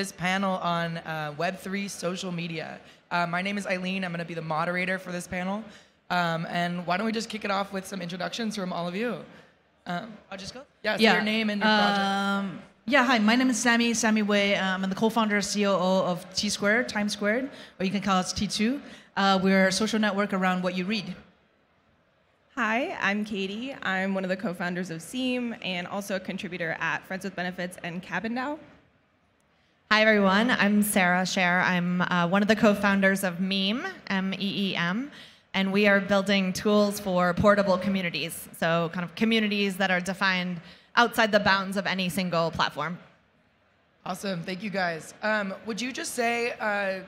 this panel on Web3 social media. My name is Eileen. I'm going to be the moderator for this panel. And why don't we just kick it off with some introductions from all of you? I'll just go. Yeah, say your name and your project. Yeah, hi, my name is Sammi Wei. I'm the co-founder and COO of T Squared, Time Squared, or you can call us T2. We're a social network around what you read. Hi, I'm Katy. I'm one of the co-founders of Seam and also a contributor at Friends with Benefits and Cabindao. Hi, everyone. I'm Shere. I'm one of the co-founders of Meem, M-E-E-M, and we are building tools for portable communities, so kind of communities that are defined outside the bounds of any single platform. Awesome. Thank you, guys. Would you just say,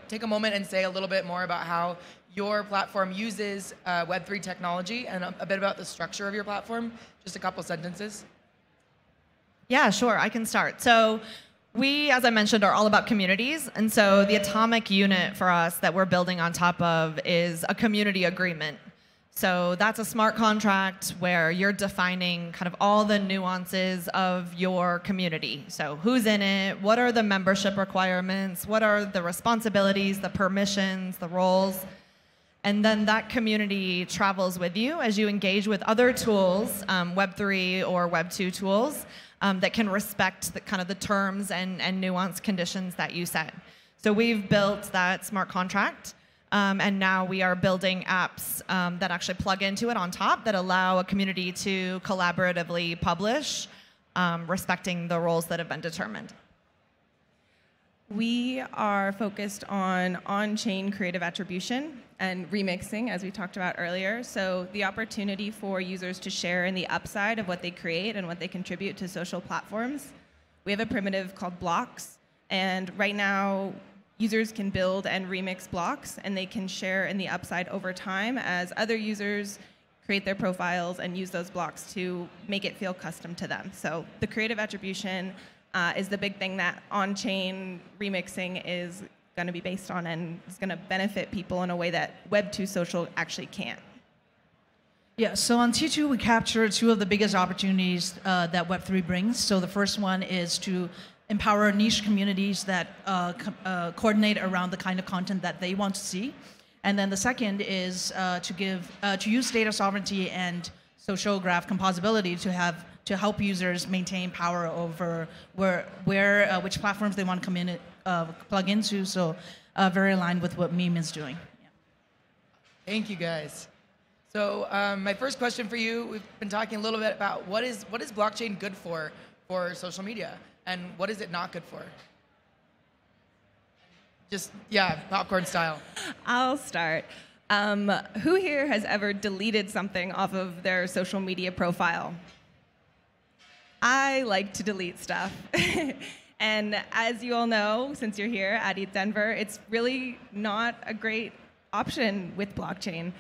take a moment and say a little bit more about how your platform uses Web3 technology and a bit about the structure of your platform? Just a couple sentences. Yeah, sure. I can start. So we, as I mentioned, are all about communities. And so the atomic unit for us that we're building on top of is a community agreement. So that's a smart contract where you're defining kind of all the nuances of your community. So who's in it? What are the membership requirements? What are the responsibilities, the permissions, the roles? And then that community travels with you as you engage with other tools, Web3 or Web2 tools, that can respect the terms and nuanced conditions that you set. So we've built that smart contract. And now we are building apps that actually plug into it on top that allow a community to collaboratively publish, respecting the roles that have been determined. We are focused on on-chain creative attribution and remixing, as we talked about earlier. So the opportunity for users to share in the upside of what they create and what they contribute to social platforms. We have a primitive called blocks. And right now, users can build and remix blocks, and they can share in the upside over time as other users create their profiles and use those blocks to make it feel custom to them. So the creative attribution is the big thing that on-chain remixing is going to be based on and is going to benefit people in a way that Web2 social actually can't. Yeah, so on T2, we capture two of the biggest opportunities that Web3 brings. So the first one is to empower niche communities that coordinate around the kind of content that they want to see. And then the second is to use data sovereignty and social graph composability to help users maintain power over which platforms they want to come in plug into. So very aligned with what Meem is doing. Yeah. Thank you, guys. So my first question for you, we've been talking a little bit about what is blockchain good for social media? And what is it not good for? Just, yeah, popcorn style. I'll start. Who here has ever deleted something off of their social media profile? I like to delete stuff. And as you all know, since you're here at ETH Denver, it's really not a great option with blockchain.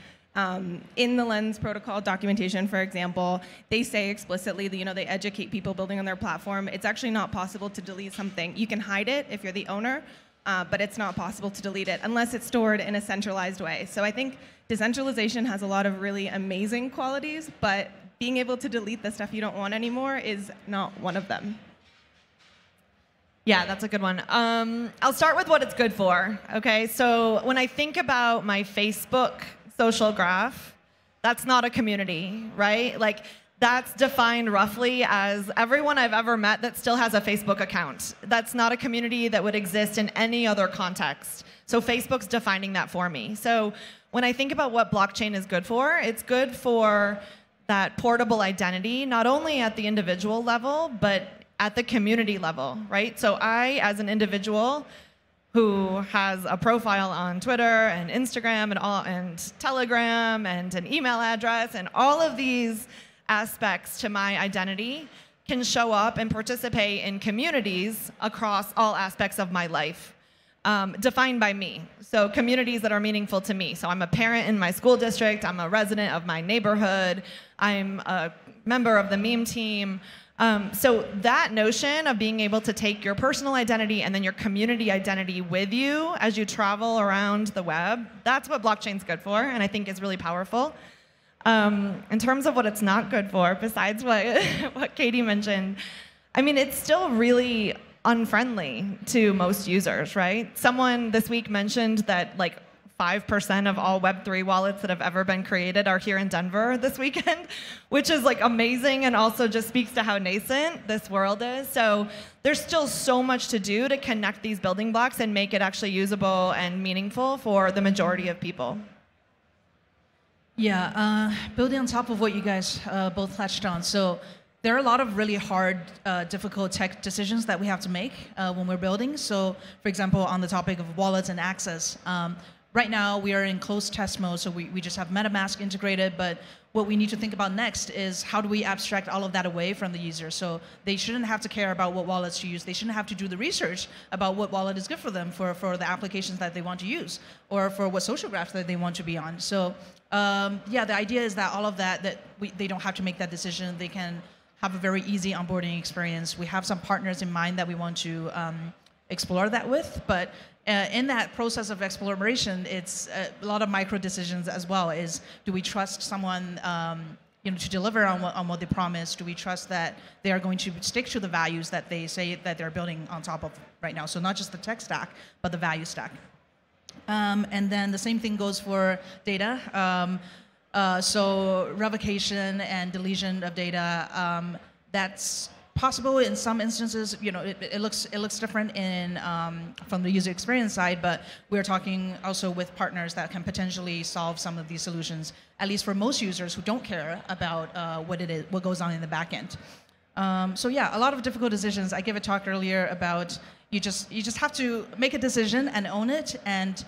In the Lens protocol documentation, for example, they say explicitly that they educate people building on their platform. It's actually not possible to delete something. You can hide it if you're the owner, but it's not possible to delete it unless it's stored in a centralized way. So I think decentralization has a lot of really amazing qualities, but being able to delete the stuff you don't want anymore is not one of them. Yeah, that's a good one. I'll start with what it's good for. Okay, so when I think about my Facebook social graph, that's not a community, right? Like, that's defined roughly as everyone I've ever met that still has a Facebook account. That's not a community that would exist in any other context. So Facebook's defining that for me. So when I think about what blockchain is good for, it's good for that portable identity, not only at the individual level, but at the community level, right? So I, as an individual, who has a profile on Twitter and Instagram and Telegram and an email address and all of these aspects to my identity, can show up and participate in communities across all aspects of my life, defined by me. So communities that are meaningful to me. So I'm a parent in my school district, I'm a resident of my neighborhood, I'm a member of the Meem team. So that notion of being able to take your personal identity and then your community identity with you as you travel around the web, that's what blockchain's good for, and I think is really powerful. In terms of what it's not good for, besides what Katy mentioned, I mean, it's still really unfriendly to most users, right? Someone this week mentioned that like 5% of all Web3 wallets that have ever been created are here in Denver this weekend, which is like amazing and also just speaks to how nascent this world is. So there's still so much to do to connect these building blocks and make it actually usable and meaningful for the majority of people. Yeah, building on top of what you guys both touched on. So there are a lot of really hard, difficult tech decisions that we have to make when we're building. So for example, on the topic of wallets and access, right now we are in closed test mode, so we just have MetaMask integrated, but what we need to think about next is how do we abstract all of that away from the user? So they shouldn't have to care about what wallets to use. They shouldn't have to do the research about what wallet is good for them for the applications that they want to use or for what social graphs that they want to be on. So yeah, the idea is that all of that they don't have to make that decision. They can have a very easy onboarding experience. We have some partners in mind that we want to explore that with, but in that process of exploration, it's a lot of micro decisions as well. Is do we trust someone to deliver on what they promise? Do we trust that they are going to stick to the values that they say that they're building on top of right now? So not just the tech stack, but the value stack. And then the same thing goes for data. So revocation and deletion of data, that's possible in some instances. It looks different in from the user experience side, but we're talking also with partners that can potentially solve some of these solutions, at least for most users who don't care about what goes on in the back end. So yeah, a lot of difficult decisions. I gave a talk earlier about you just have to make a decision and own it, and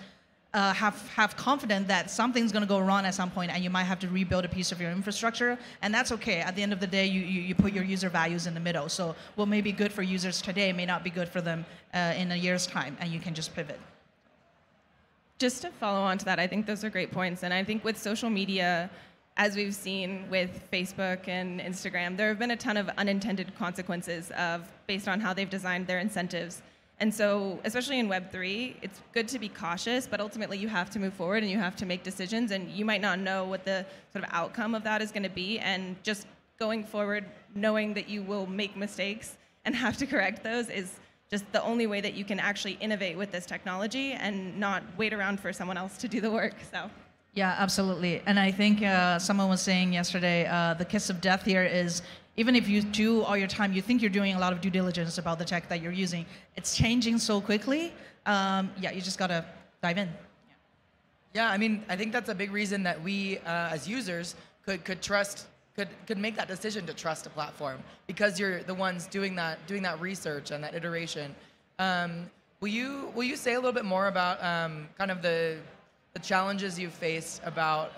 have confidence that something's going to go wrong at some point, and you might have to rebuild a piece of your infrastructure, and that's okay. At the end of the day, you put your user values in the middle. So what may be good for users today may not be good for them in a year's time, and you can just pivot. Just to follow on to that, I think those are great points, and I think with social media, as we've seen with Facebook and Instagram, there have been a ton of unintended consequences based on how they've designed their incentives. And so, especially in Web3, it's good to be cautious, but ultimately you have to move forward and you have to make decisions, and you might not know what the sort of outcome of that is going to be, and just going forward, knowing that you will make mistakes and have to correct those is just the only way that you can actually innovate with this technology and not wait around for someone else to do the work. So. Yeah, absolutely. And I think someone was saying yesterday, the kiss of death here is, even if you do all your time, you think you're doing a lot of due diligence about the tech that you're using, it's changing so quickly. Yeah, you just gotta dive in. Yeah, I mean, I think that's a big reason that we, as users, could make that decision to trust a platform, because you're the ones doing that research and that iteration. Will you say a little bit more about kind of the challenges you've faced about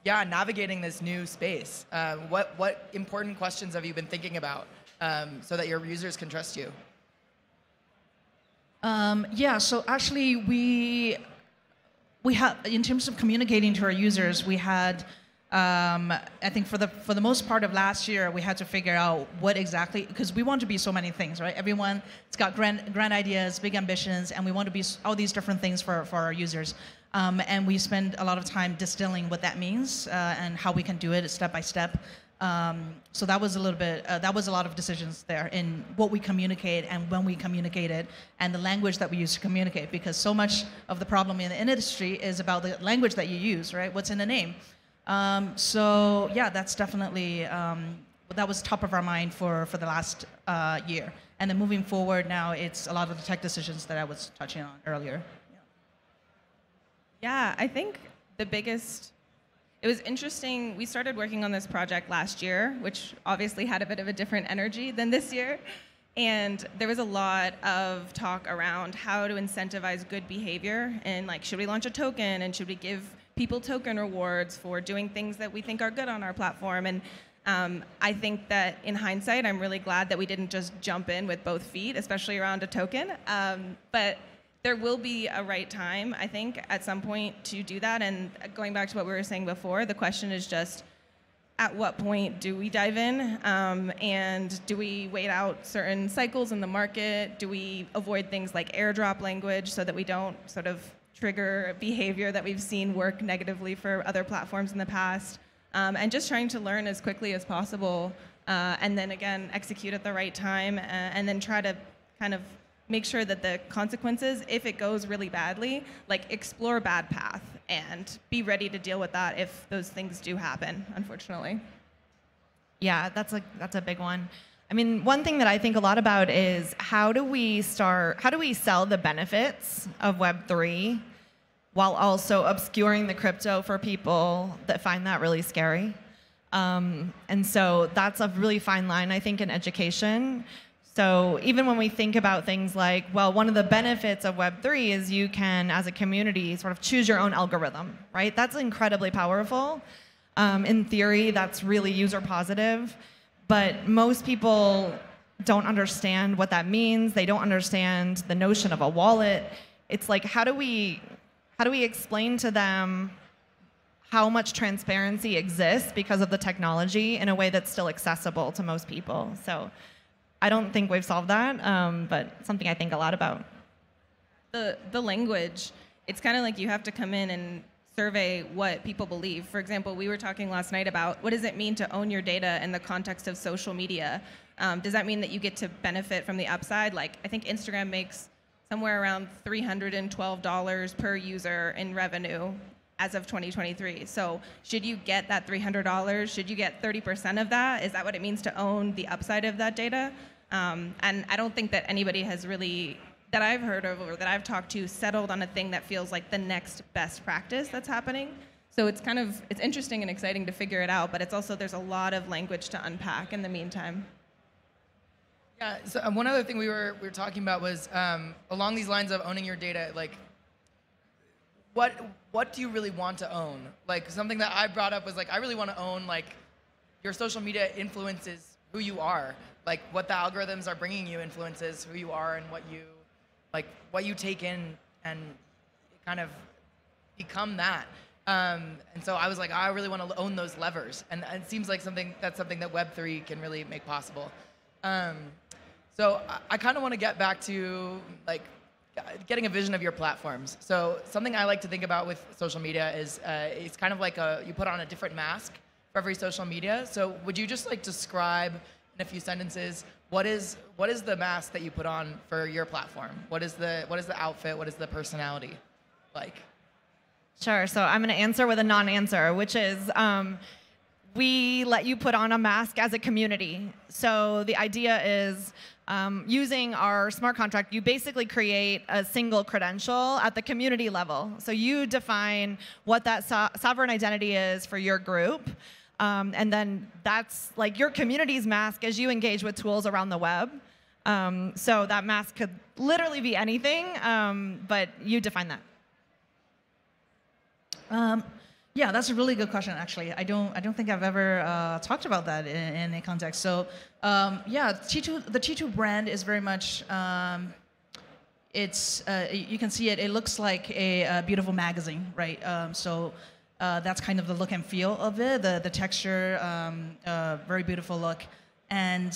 navigating this new space? What important questions have you been thinking about so that your users can trust you? Yeah, so actually we have, in terms of communicating to our users, we had, I think for the most part of last year, we had to figure out what exactly, because we want to be so many things, right? Everyone's got grand ideas, big ambitions, and we want to be all these different things for our users. And we spend a lot of time distilling what that means and how we can do it step by step. So that was a little bit, that was a lot of decisions there in what we communicate and when we communicate it, and the language that we use to communicate, because so much of the problem in the industry is about the language that you use, right? What's in the name. So yeah, that's definitely, that was top of our mind for the last year. And then moving forward now, it's a lot of the tech decisions that I was touching on earlier. Yeah, I think it was interesting. We started working on this project last year, which obviously had a bit of a different energy than this year. And there was a lot of talk around how to incentivize good behavior, and like, should we launch a token, and should we give people token rewards for doing things that we think are good on our platform? And I think that in hindsight, I'm really glad that we didn't just jump in with both feet, especially around a token. But there will be a right time, I think, at some point to do that. And going back to what we were saying before, the question is just, at what point do we dive in? And do we wait out certain cycles in the market? Do we avoid things like airdrop language so that we don't sort of trigger behavior that we've seen work negatively for other platforms in the past? And just trying to learn as quickly as possible and then again execute at the right time, and then try to kind of make sure that the consequences, if it goes really badly, like explore a bad path and be ready to deal with that if those things do happen, unfortunately. Yeah, that's a big one. I mean, one thing that I think a lot about is how do we sell the benefits of Web3 while also obscuring the crypto for people that find that really scary? And so that's a really fine line, I think, in education. So even when we think about things like, well, one of the benefits of Web3 is you can, as a community, sort of choose your own algorithm, right? That's incredibly powerful. In theory, that's really user positive. But most people don't understand what that means. They don't understand the notion of a wallet. It's like, how do we explain to them how much transparency exists because of the technology in a way that's still accessible to most people? So I don't think we've solved that, but something I think a lot about. The language, it's kind of like you have to come in and survey what people believe. For example, we were talking last night about what does it mean to own your data in the context of social media? Does that mean that you get to benefit from the upside? Like, I think Instagram makes somewhere around $312 per user in revenue as of 2023. So should you get that $300? Should you get 30% of that? Is that what it means to own the upside of that data? And I don't think that anybody has really, that I've heard of or that I've talked to, settled on a thing that feels like the next best practice that's happening. So it's kind of, it's interesting and exciting to figure it out, but it's also, there's a lot of language to unpack in the meantime. Yeah, so one other thing we were talking about was along these lines of owning your data, like what do you really want to own? Like something that I brought up was like, I really want to own like your social media influences who you are. Like what the algorithms are bringing you influences who you are and what you take in and kind of become that. And so I was like, I really want to own those levers. And it seems like something that Web3 can really make possible. So I kind of want to get back to like getting a vision of your platforms. So something I like to think about with social media is it's kind of like you put on a different mask for every social media. So would you just like describe in a few sentences what is the mask that you put on for your platform? What is the outfit? What is the personality like? Sure. So I'm going to answer with a non-answer, which is we let you put on a mask as a community. So the idea is using our smart contract, you basically create a single credential at the community level. So you define what that sovereign identity is for your group. And then that's like your community's mask as you engage with tools around the web. So that mask could literally be anything, but you define that. Yeah, that's a really good question. Actually, I don't think I've ever talked about that in a context. So yeah, the T2 brand is very much. It's you can see it. It looks like a beautiful magazine, right? So that's kind of the look and feel of it. The texture, very beautiful look, and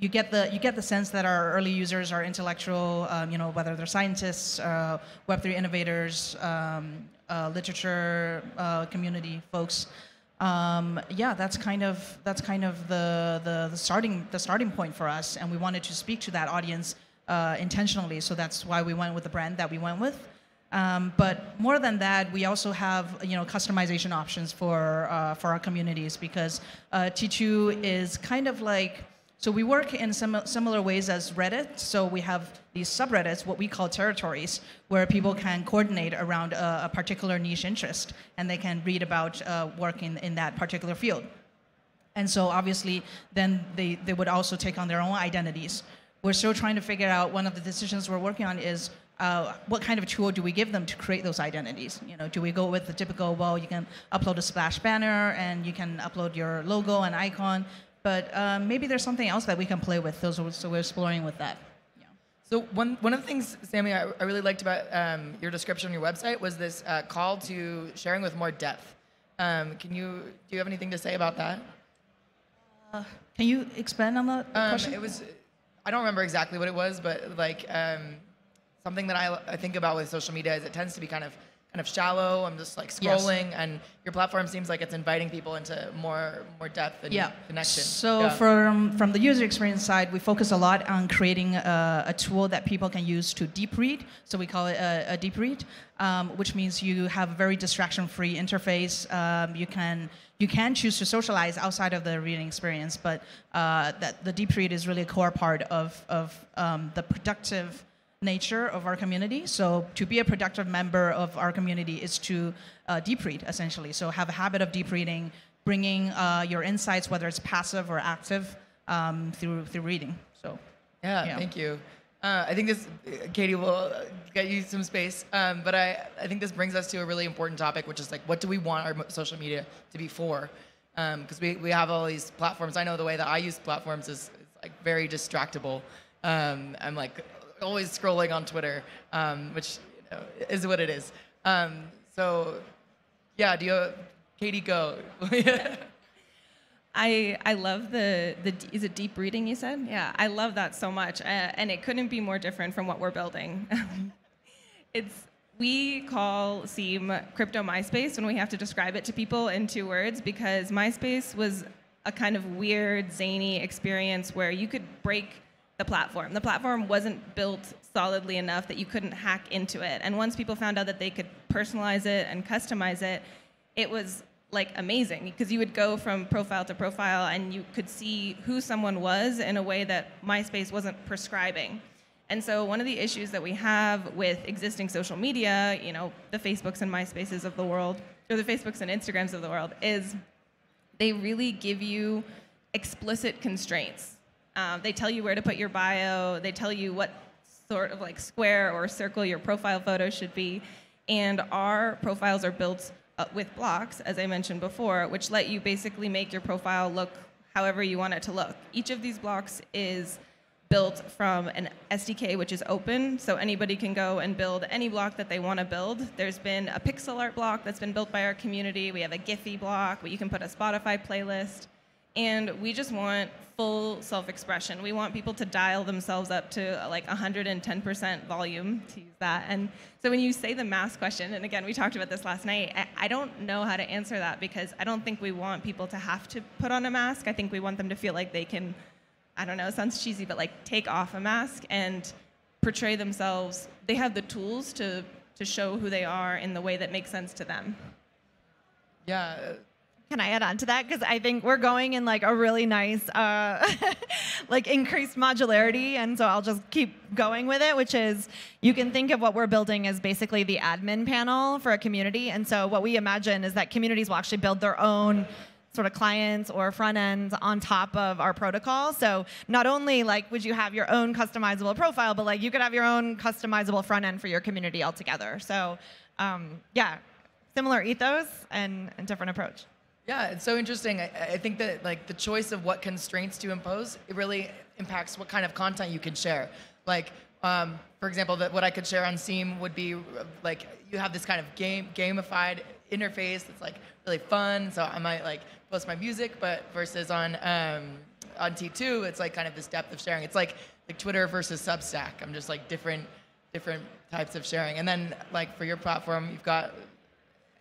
you get the sense that our early users are intellectual. Whether they're scientists, Web3 innovators. Literature community folks, yeah, that's kind of the starting point for us, and we wanted to speak to that audience intentionally. So that's why we went with the brand that we went with. But more than that, we also have customization options for our communities because T2 is kind of like. So we work in similar ways as Reddit. So we have these subreddits, what we call territories, where people can coordinate around a particular niche interest, and they can read about work in that particular field. And so obviously, then they would also take on their own identities. We're still trying to figure out, one of the decisions we're working on is what kind of tool do we give them to create those identities? Do we go with the typical, well, you can upload a splash banner, and you can upload your logo and icon, but maybe there's something else that we can play with. So we're exploring with that. Yeah. So one of the things, Sammi, I really liked about your description on your website was this call to sharing with more depth. Do you have anything to say about that? Can you expand on that question? I don't remember exactly what it was, but like something that I think about with social media is it tends to be kind of kind of shallow. I'm just like scrolling, and your platform seems like it's inviting people into more depth and connection. So from the user experience side, we focus a lot on creating a tool that people can use to deep read. So we call it a deep read, which means you have a very distraction-free interface. You can choose to socialize outside of the reading experience, but that the deep read is really a core part of the productive nature of our community. So to be a productive member of our community is to deep read, essentially. So have a habit of deep reading, bringing your insights, whether it's passive or active, through reading. So thank you. I think this, Katy, will get you some space, but I think this brings us to a really important topic, which is like, what do we want our social media to be for? Because we have all these platforms. I know the way that I use platforms is like very distractible. I'm like always scrolling on Twitter, which is what it is. So yeah, Katy, go. I love is it deep reading you said? Yeah, I love that so much, and it couldn't be more different from what we're building. We call Seem crypto MySpace when we have to describe it to people in 2 words, because MySpace was a kind of weird, zany experience where you could break the platform. The platform wasn't built solidly enough that you couldn't hack into it. And once people found out that they could personalize it and customize it, it was like amazing, because you would go from profile to profile and you could see who someone was in a way that MySpace wasn't prescribing. And so one of the issues that we have with existing social media, the Facebooks and MySpaces of the world, or the Facebooks and Instagrams of the world, is they really give you explicit constraints. They tell you where to put your bio. They tell you what sort of like square or circle your profile photo should be. And our profiles are built with blocks, as I mentioned before, which let you basically make your profile look however you want it to look. Each of these blocks is built from an SDK, which is open, so anybody can go and build any block that they want to build. There's been a pixel art block that's been built by our community. We have a Giphy block where you can put a Spotify playlist. And we just want full self-expression. We want people to dial themselves up to like 110% volume, to use that. And so when you say the mask question, and again, we talked about this last night, I don't know how to answer that, because I don't think we want people to have to put on a mask. I think we want them to feel like they can, I don't know, it sounds cheesy, but like take off a mask and portray themselves. They have the tools to show who they are in the way that makes sense to them. Yeah. Can I add on to that? Because I think we're going in like a really nice, like increased modularity, and so I'll just keep going with it, which is you can think of what we're building as basically the admin panel for a community. And so what we imagine is that communities will actually build their own sort of clients or front ends on top of our protocol. So not only like would you have your own customizable profile, but like you could have your own customizable front end for your community altogether. So yeah, similar ethos and different approach. Yeah, it's so interesting. I think that like the choice of what constraints to impose, it really impacts what kind of content you can share. Like, for example, what I could share on Seem would be like you have this kind of gamified interface that's like really fun. So I might like post my music, but versus on T2, it's like kind of this depth of sharing. It's like Twitter versus Substack. I'm just like different types of sharing. And then like for your platform, you've got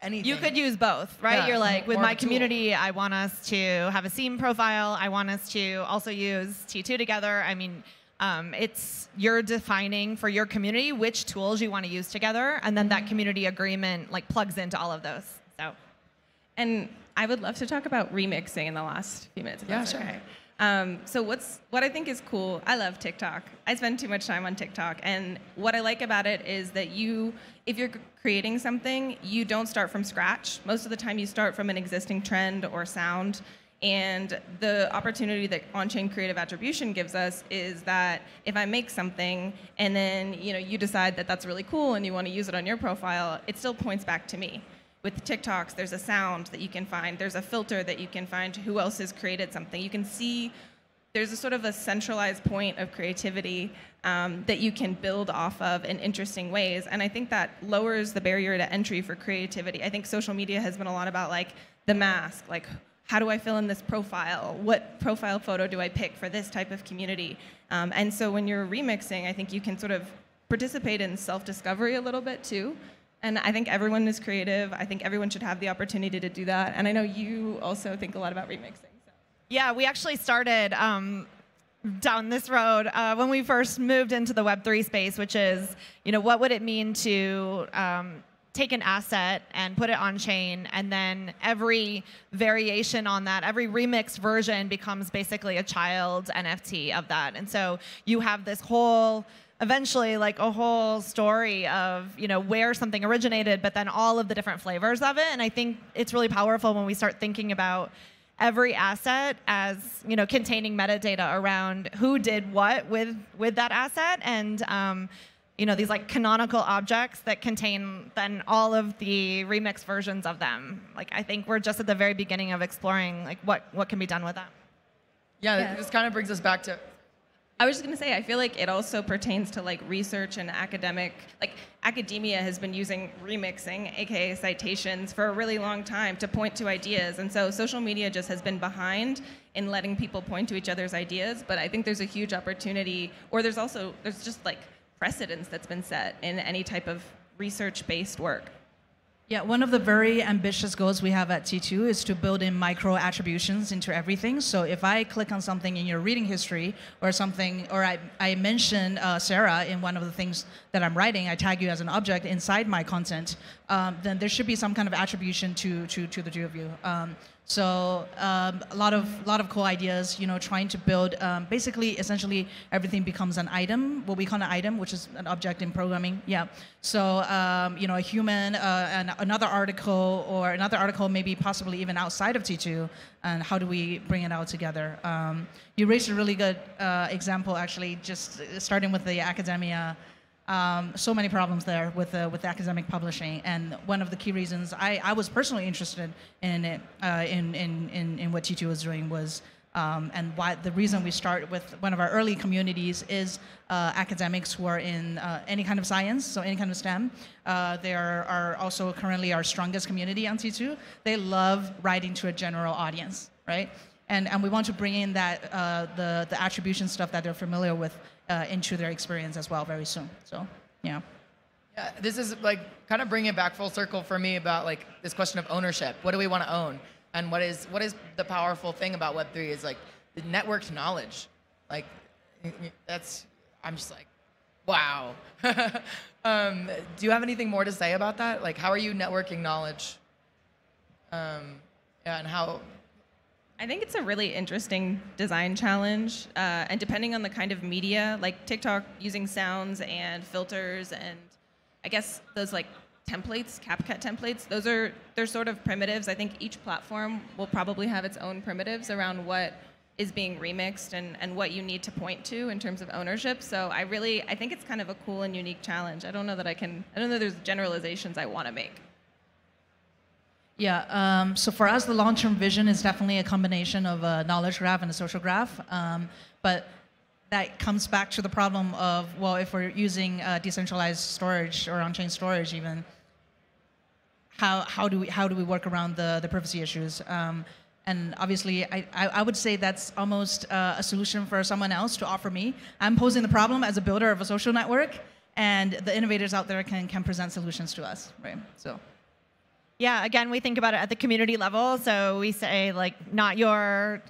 anything. You could use both, right? Yeah, you're like, with my community, tool. I want us to have a Seem profile. I want us to also use T2 together. I mean, you're defining for your community which tools you want to use together, and then that community agreement like plugs into all of those. So, and I would love to talk about remixing in the last few minutes. If Yeah, that's sure. Okay. So what I think is cool, I love TikTok. I spend too much time on TikTok, and what I like about it is that if you're creating something, you don't start from scratch. Most of the time you start from an existing trend or sound, and the opportunity that on-chain creative attribution gives us is that if I make something and then you decide that that's really cool and you want to use it on your profile, it still points back to me. With TikToks, there's a sound that you can find. There's a filter that you can find who else has created something. You can see there's a sort of a centralized point of creativity that you can build off of in interesting ways. And I think that lowers the barrier to entry for creativity. I think social media has been a lot about like the mask, like how do I fill in this profile? What profile photo do I pick for this type of community? And so when you're remixing, I think you can sort of participate in self-discovery a little bit too. And I think everyone is creative. I think everyone should have the opportunity to do that. And I know you also think a lot about remixing. So. Yeah, we actually started down this road when we first moved into the Web3 space, which is, what would it mean to take an asset and put it on chain, and then every variation on that, every remixed version becomes basically a child NFT of that. And so you have this whole, eventually like a whole story of, where something originated, but then all of the different flavors of it. And I think it's really powerful when we start thinking about every asset as, containing metadata around who did what with that asset, and these like canonical objects that contain then all of the remix versions of them. Like, I think we're just at the very beginning of exploring like what can be done with that. Yeah, this kind of brings us back to. I was just going to say, I feel like it also pertains to like research and academia has been using remixing, aka citations, for a really long time to point to ideas. And so social media just has been behind in letting people point to each other's ideas. But I think there's a huge opportunity, or there's just like precedence that's been set in any type of research-based work. Yeah, one of the very ambitious goals we have at T2 is to build in micro attributions into everything. So if I click on something in your reading history or something, or I mention Shere in one of the things that I'm writing, I tag you as an object inside my content, then there should be some kind of attribution to the two of you. So a lot of cool ideas, trying to build, basically, essentially, everything becomes an item, what we call an item, which is an object in programming. Yeah. So, a human, and another article, or another article maybe possibly even outside of T2, and how do we bring it all together? You raised a really good example, actually, just starting with the academia. So many problems there with academic publishing, and one of the key reasons I was personally interested in it, in what T2 was doing was, and why the reason we start with one of our early communities is academics who are in any kind of science, so any kind of STEM. They are also currently our strongest community on T2. They love writing to a general audience, right? And we want to bring in that the attribution stuff that they're familiar with into their experience as well very soon. So, yeah. Yeah, this is like kind of bringing it back full circle for me about like this question of ownership. What do we want to own? And what is the powerful thing about Web3 is like the networked knowledge. Like I'm just like, wow. Do you have anything more to say about that? Like, how are you networking knowledge? And how? I think it's a really interesting design challenge, and depending on the kind of media, like TikTok using sounds and filters, and I guess those like templates, CapCut templates, they're sort of primitives. I think each platform will probably have its own primitives around what is being remixed and what you need to point to in terms of ownership. So I think it's kind of a cool and unique challenge. I don't know there's generalizations I want to make. Yeah, so for us, the long-term vision is definitely a combination of a knowledge graph and a social graph. But that comes back to the problem of, well, if we're using decentralized storage or on-chain storage even, how do we work around the privacy issues? And obviously, I would say that's almost a solution for someone else to offer me. I'm posing the problem as a builder of a social network, and the innovators out there can present solutions to us, right? So. Yeah, again, we think about it at the community level. So we say like, not your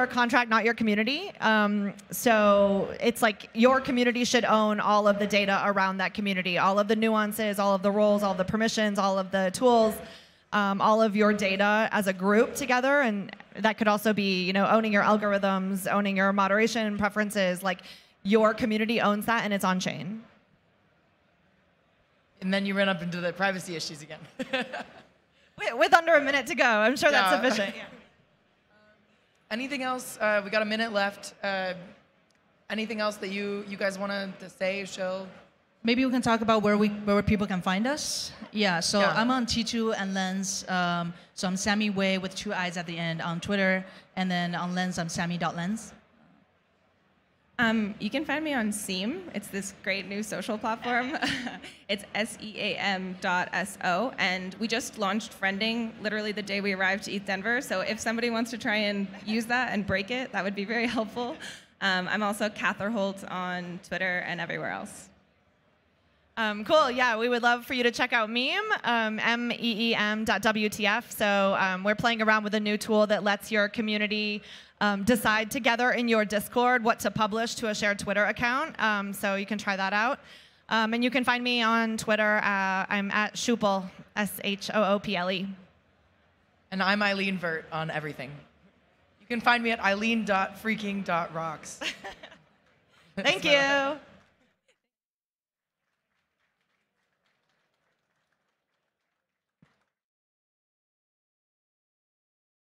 contract, not your community. So it's like your community should own all of the data around that community, all of the nuances, all of the roles, all of the permissions, all of the tools, all of your data as a group together. And that could also be, owning your algorithms, owning your moderation preferences. Like, your community owns that, and it's on chain. And then you run up into the privacy issues again. With under a minute to go. I'm sure that's sufficient. Yeah. Anything else? We got a minute left. Anything else that you guys want to say, show? Maybe we can talk about where people can find us. Yeah, so yeah. I'm on T2 and Lens. So I'm Sammi Wei with 2 I's at the end on Twitter. And then on Lens, I'm Sammi.lens. You can find me on Seam. It's this great new social platform. It's SEAM.SO, and we just launched friending literally the day we arrived to ETH Denver. So if somebody wants to try and use that and break it, that would be very helpful. I'm also Atherholt on Twitter and everywhere else. Cool. Yeah, we would love for you to check out Meem, meem.wtf. So we're playing around with a new tool that lets your community decide together in your Discord what to publish to a shared Twitter account. So you can try that out. And you can find me on Twitter. I'm at Shoople, Shoople. And I'm Eileen Vert on everything. You can find me at eileen.freaking.rocks. Thank you.